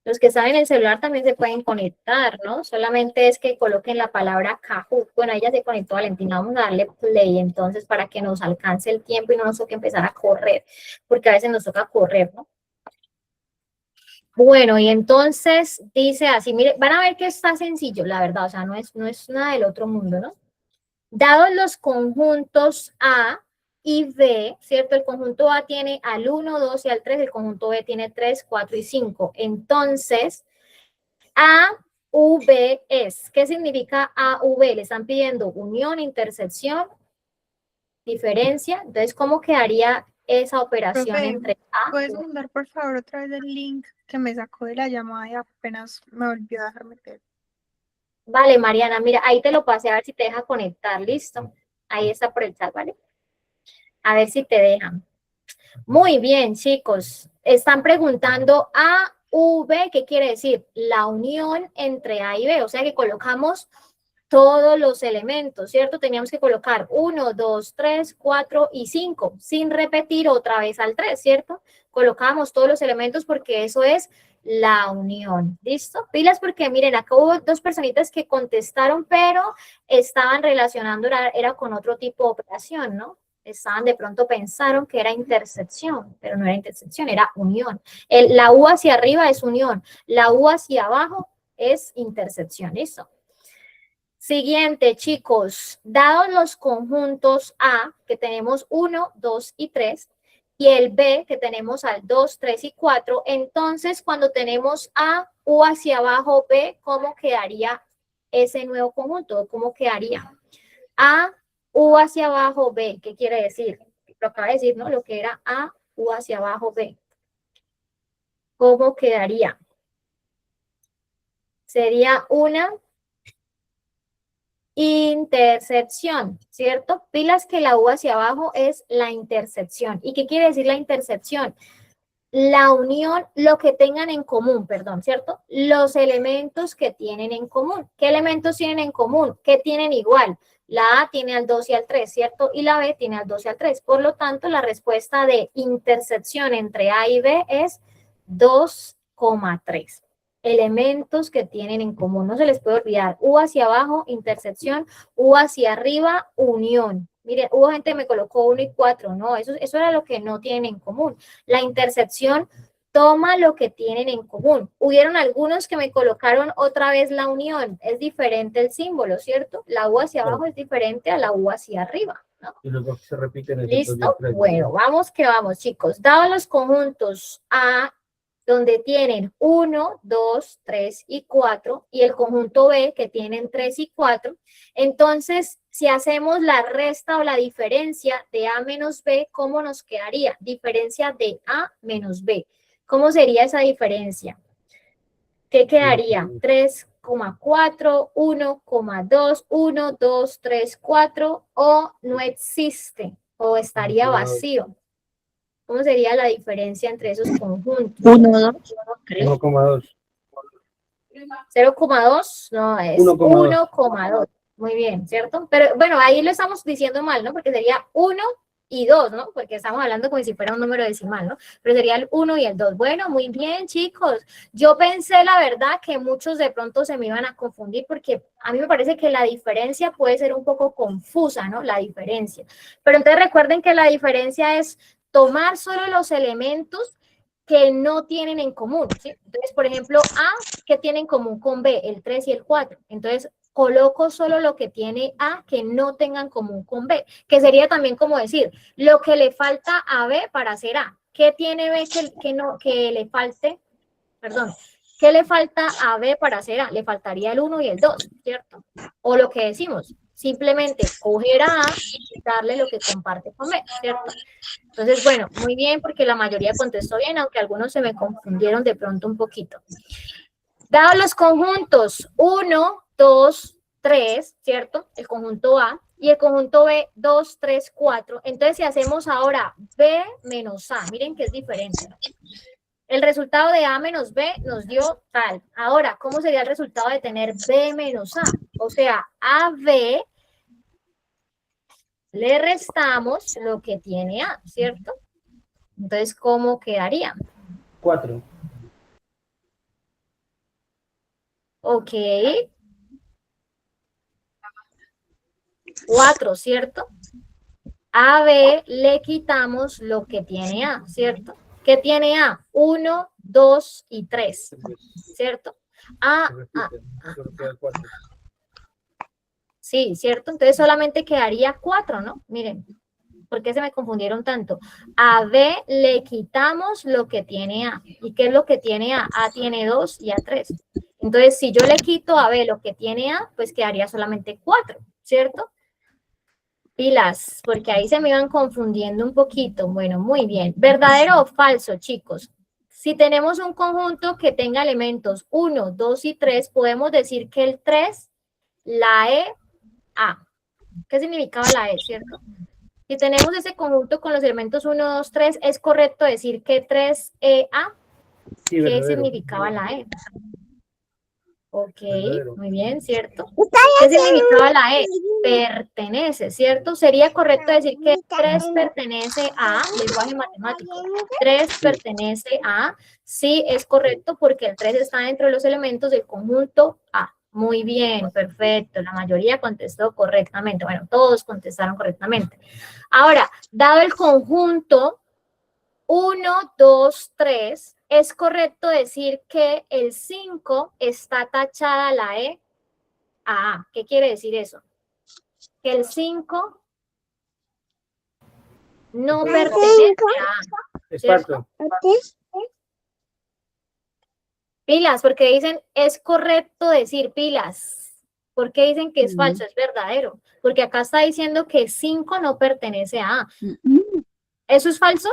S1: Los que saben el celular también se pueden conectar, ¿no? Solamente es que coloquen la palabra Kahoot. Bueno, ahí ya se conectó Valentina. Vamos a darle play entonces para que nos alcance el tiempo y no nos toque empezar a correr, porque a veces nos toca correr, ¿no? Bueno, y entonces dice así, mire, van a ver que está sencillo, la verdad, o sea, no es nada del otro mundo, ¿no? Dados los conjuntos A y B, ¿cierto? El conjunto A tiene al 1, 2 y al 3, el conjunto B tiene 3, 4 y 5. Entonces, A, U, B es. ¿Qué significa A, U, B? Le están pidiendo unión, intersección, diferencia. Entonces, ¿cómo quedaría esa operación
S7: Profe,
S1: entre A?
S7: ¿puedes mandar por favor otra vez el link que me sacó de la llamada y apenas me volvió a dejar meter?
S1: Vale, Mariana, mira, ahí te lo pasé a ver si te deja conectar, listo. Ahí está por el chat, ¿vale? A ver si te dejan. Muy bien, chicos. Están preguntando A, U, B, ¿qué quiere decir? La unión entre A y B, o sea que colocamos todos los elementos, ¿cierto? Teníamos que colocar 1, 2, 3, 4 y 5, sin repetir otra vez al 3, ¿cierto? Colocamos todos los elementos porque eso es la unión, ¿listo? Pilas porque miren, acá hubo dos personitas que contestaron, pero estaban relacionando, era con otro tipo de operación, ¿no? Estaban de pronto pensaron que era intersección, pero no era intersección, era unión. La U hacia arriba es unión, la U hacia abajo es intersección, ¿listo? Siguiente, chicos, dados los conjuntos A, que tenemos 1, 2 y 3, y el B, que tenemos al 2, 3 y 4, entonces cuando tenemos A, U hacia abajo, B, ¿cómo quedaría ese nuevo conjunto? ¿Cómo quedaría? A, U hacia abajo, B, ¿qué quiere decir? Lo acaba de decir, ¿no? Lo que era A, U hacia abajo, B. ¿Cómo quedaría? Sería una intercepción, ¿cierto? Pilas que la U hacia abajo es la intercepción. ¿Y qué quiere decir la intercepción? La unión, lo que tengan en común, perdón, ¿cierto? Los elementos que tienen en común. ¿Qué elementos tienen en común? ¿Qué tienen igual? La A tiene al 2 y al 3, ¿cierto? Y la B tiene al 2 y al 3. Por lo tanto, la respuesta de intercepción entre A y B es 2,3. Elementos que tienen en común. No se les puede olvidar. U hacia abajo, intercepción. U hacia arriba, unión. Mire, hubo gente que me colocó 1 y 4. No, eso era lo que no tienen en común. La intercepción toma lo que tienen en común. Hubieron algunos que me colocaron otra vez la unión. Es diferente el símbolo, ¿cierto? La U hacia abajo es diferente a la U hacia arriba, ¿no?
S8: Y los dos se repiten en el
S1: ¿Listo?
S8: 3.
S1: Bueno, vamos que vamos, chicos. Dados los conjuntos A, donde tienen 1, 2, 3 y 4, y el conjunto B, que tienen 3 y 4, entonces, si hacemos la resta o la diferencia de A menos B, ¿cómo nos quedaría? Diferencia de A menos B. ¿Cómo sería esa diferencia? ¿Qué quedaría? 3,4, 1,2, 1, 2, 3, 4, o no existe, o estaría vacío. ¿Cómo sería la diferencia entre esos conjuntos?
S5: 1, 2, 3.
S8: 1,2.
S1: 0,2, no, es
S8: 1,2.
S1: 1,2. Muy bien, ¿cierto? Pero bueno, ahí lo estamos diciendo mal, ¿no? Porque sería 1 y 2, ¿no? Porque estamos hablando como si fuera un número decimal, ¿no? Pero sería el 1 y el 2. Bueno, muy bien, chicos. Yo pensé, la verdad, que muchos de pronto se me iban a confundir porque a mí me parece que la diferencia puede ser un poco confusa, ¿no? La diferencia. Pero entonces recuerden que la diferencia es tomar solo los elementos que no tienen en común, ¿sí? Entonces, por ejemplo, A, ¿qué tiene en común con B? El 3 y el 4. Entonces, coloco solo lo que tiene A que no tenga en común con B, que sería también como decir, lo que le falta a B para hacer A. ¿Qué tiene B que le falte? Perdón. ¿Qué le falta a B para hacer A? Le faltaría el 1 y el 2, ¿cierto? O lo que decimos, simplemente coger a A y quitarle lo que comparte con B, ¿cierto? Entonces, bueno, muy bien, porque la mayoría contestó bien, aunque algunos se me confundieron de pronto un poquito. Dados los conjuntos 1, 2, 3, ¿cierto? El conjunto A y el conjunto B, 2, 3, 4. Entonces, si hacemos ahora B menos A, miren que es diferente, ¿no? El resultado de A menos B nos dio tal. Ahora, ¿cómo sería el resultado de tener B menos A? O sea, a B le restamos lo que tiene A, ¿cierto? Entonces, ¿cómo quedaría?
S8: 4.
S1: Ok. 4, ¿cierto? A B le quitamos lo que tiene A, ¿cierto? ¿Qué tiene A? 1, 2 y 3, ¿cierto? A, sí, ¿cierto? Entonces solamente quedaría 4, ¿no? Miren, ¿por qué se me confundieron tanto? A B le quitamos lo que tiene A. ¿Y qué es lo que tiene A? A tiene 2 y A 3. Entonces, si yo le quito a B lo que tiene A, pues quedaría solamente 4, ¿cierto? Pilas, porque ahí se me iban confundiendo un poquito. Bueno, muy bien. ¿Verdadero o falso, chicos? Si tenemos un conjunto que tenga elementos 1, 2 y 3, podemos decir que el 3, la E, A. ¿Qué significaba la E, cierto? Si tenemos ese conjunto con los elementos 1, 2, 3, ¿es correcto decir que 3, E, A?
S8: Sí,
S1: ¿Qué
S8: verdadero.
S1: significaba la E? Ok,
S8: Verdadero.
S1: muy bien, ¿cierto? ¿Qué significaba la E? Pertenece, ¿cierto? Sería correcto decir que 3 pertenece a lenguaje matemático. 3 pertenece a, sí, es correcto porque el 3 está dentro de los elementos del conjunto A. Muy bien, perfecto. La mayoría contestó correctamente. Bueno, todos contestaron correctamente. Ahora, dado el conjunto 1, 2, 3, ¿es correcto decir que el 5 está tachada la E a A? ¿Qué quiere decir eso? Que el 5 no pertenece a A,
S8: Es
S1: ¿cierto?
S8: falso.
S1: Pilas, porque dicen, es correcto decir pilas. ¿Por qué dicen que es falso? Es verdadero. Porque acá está diciendo que 5 no pertenece a A. ¿Eso es falso?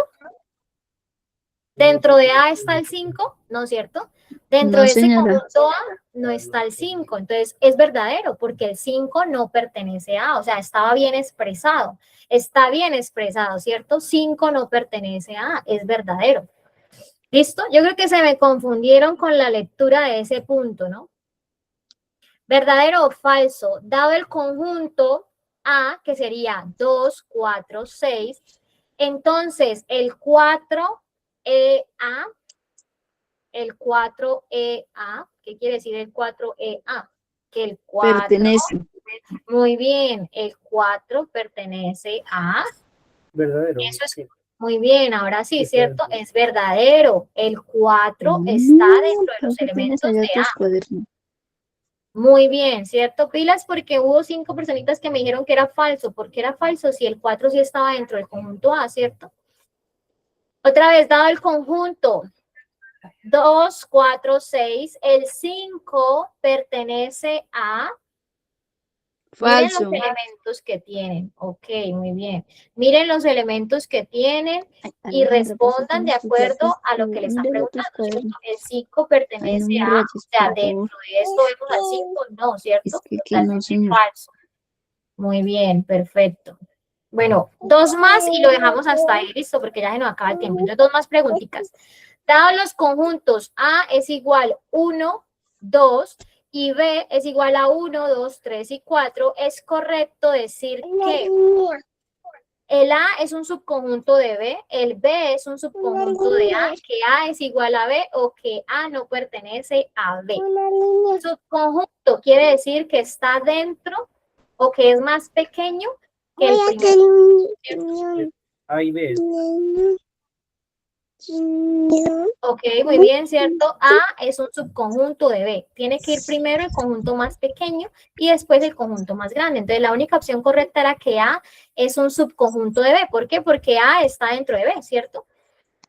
S1: Dentro de A está el 5, ¿no es cierto? Dentro
S5: No,
S1: de ese
S5: señora.
S1: conjunto A no está el 5, entonces es verdadero porque el 5 no pertenece a A, o sea, estaba bien expresado, está bien expresado, ¿cierto? 5 no pertenece a A, es verdadero. ¿Listo? Yo creo que se me confundieron con la lectura de ese punto, ¿no? ¿Verdadero o falso? Dado el conjunto A, que sería 2, 4, 6, entonces el 4EA, ¿qué quiere decir el 4EA? Que el 4,
S5: Pertenece.
S1: muy bien, el 4 pertenece a,
S8: Verdadero.
S1: eso es
S8: Sí.
S1: muy bien, ahora sí,
S8: Sí,
S1: ¿cierto?
S8: claro.
S1: Es verdadero, el 4 está dentro de los
S5: ¿Por qué tienes
S1: elementos
S5: allá
S1: de
S5: tus
S1: A.
S5: cuadernos?
S1: Muy bien, ¿cierto? Pilas porque hubo 5 personitas que me dijeron que era falso. ¿Por qué era falso? Si el 4 sí estaba dentro del conjunto A, ¿cierto? Otra vez, dado el conjunto 2, 4, 6, el 5 pertenece a... Miren los
S5: Falso.
S1: elementos que tienen. Ok, muy bien. Miren los elementos que tienen y
S5: Alejandra,
S1: respondan de acuerdo a lo que le están
S5: mira tus
S1: preguntando, ¿cierto?
S5: cuadernos.
S1: El 5
S5: Ay, no
S1: pertenece
S5: me
S1: a...
S5: rayes,
S1: O sea,
S5: por favor.
S1: dentro de esto vemos al 5, no,
S5: Es
S1: ¿cierto?
S5: que no,
S1: Totalmente
S5: señor.
S1: falso. Muy bien, perfecto. Bueno, 2 más y lo dejamos hasta ahí, listo, porque ya se nos acaba el tiempo. Entonces, 2 más preguntitas. Dados los conjuntos A es igual 1, 2 y B es igual a 1, 2, 3 y 4, es correcto decir que el A es un subconjunto de B, el B es un subconjunto de A, que A es igual a B o que A no pertenece a B. Subconjunto quiere decir que está dentro o que es más pequeño que el primero.
S8: A y B.
S1: Ok, muy bien, ¿cierto? A es un subconjunto de B. Tiene que ir primero el conjunto más pequeño y después el conjunto más grande. Entonces, la única opción correcta era que A es un subconjunto de B. ¿Por qué? Porque A está dentro de B, ¿cierto?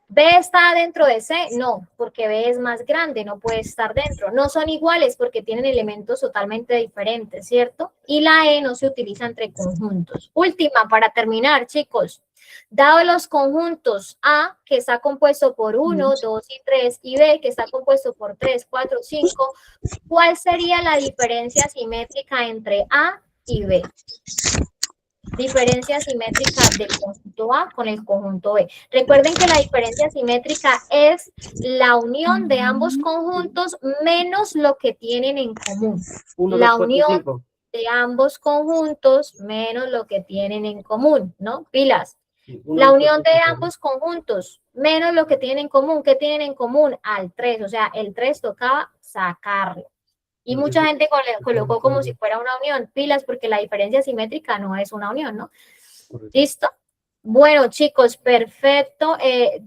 S1: ¿B está dentro de C? No, porque B es más grande, no puede estar dentro. No son iguales porque tienen elementos totalmente diferentes, ¿cierto? Y la E no se utiliza entre conjuntos. Última, para terminar, chicos. Dado los conjuntos A, que está compuesto por 1, 2 y 3, y B, que está compuesto por 3, 4, 5, ¿cuál sería la diferencia simétrica entre A y B? Diferencia simétrica del conjunto A con el conjunto B. Recuerden que la diferencia simétrica es la unión de ambos conjuntos menos lo que tienen en común.
S8: 1,
S1: La
S8: 2, 4 y
S1: unión
S8: 5.
S1: de ambos conjuntos menos lo que tienen en común, ¿no? Pilas.
S8: Sí, 1,
S1: La
S8: 2,
S1: unión
S8: 4,
S1: de
S8: 5.
S1: ambos conjuntos menos lo que tienen en común. ¿Qué tienen en común? Al 3, o sea, el 3 tocaba sacarlo. Y mucha gente colocó como si fuera una unión, pilas, porque la diferencia simétrica no es una unión, ¿no?
S8: Correcto.
S1: ¿Listo? Bueno, chicos, perfecto.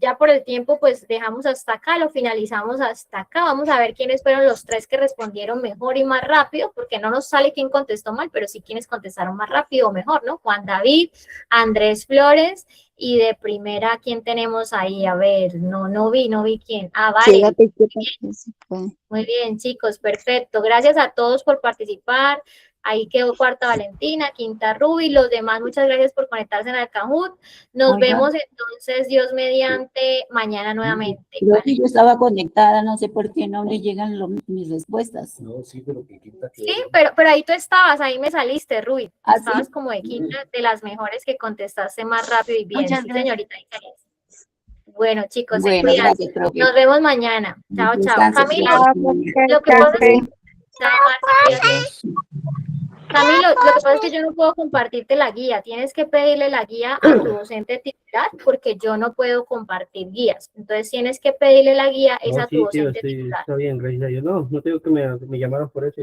S1: Ya por el tiempo, pues dejamos hasta acá, lo finalizamos hasta acá. Vamos a ver quiénes fueron los 3 que respondieron mejor y más rápido, porque no nos sale quién contestó mal, pero sí quienes contestaron más rápido o mejor, ¿no? Juan David, Andrés Flores, y de primera, ¿quién tenemos ahí? A ver, no vi quién. Ah, vale.
S5: Quédate quieta, se fue.
S1: Muy bien, chicos, perfecto. Gracias a todos por participar. Ahí quedó cuarta Valentina, quinta Ruby, los demás, muchas gracias por conectarse en el Kahoot. Nos
S2: Oiga.
S1: vemos entonces, Dios mediante, mañana nuevamente.
S2: Creo que yo estaba conectada, no sé por qué no le llegan mis respuestas.
S8: No, sí, pero que quinta que...
S1: Sí, pero ahí tú estabas, ahí me saliste, Ruby.
S2: ¿Ah, sí?
S1: Estabas como de quinta, de las mejores que contestaste más rápido y bien.
S2: Muchas
S1: Sí,
S2: gracias.
S1: señorita. Bueno, chicos, se
S2: Bueno,
S1: cuidan.
S2: gracias, profe.
S1: Nos vemos mañana. Chao, chao.
S2: Descanse,
S1: Camilo,
S2: profe.
S1: lo que pasa es que... Chao, Marta, cuídate. Camilo, lo que pasa es que yo no puedo compartirte la guía. Tienes que pedirle la guía a tu docente titular porque yo no puedo compartir guías. Entonces tienes que pedirle la guía es
S8: No,
S1: a tu
S8: sí, tío,
S1: docente titular.
S8: está bien, gracias a Dios. No, no tengo que me llamaron por eso.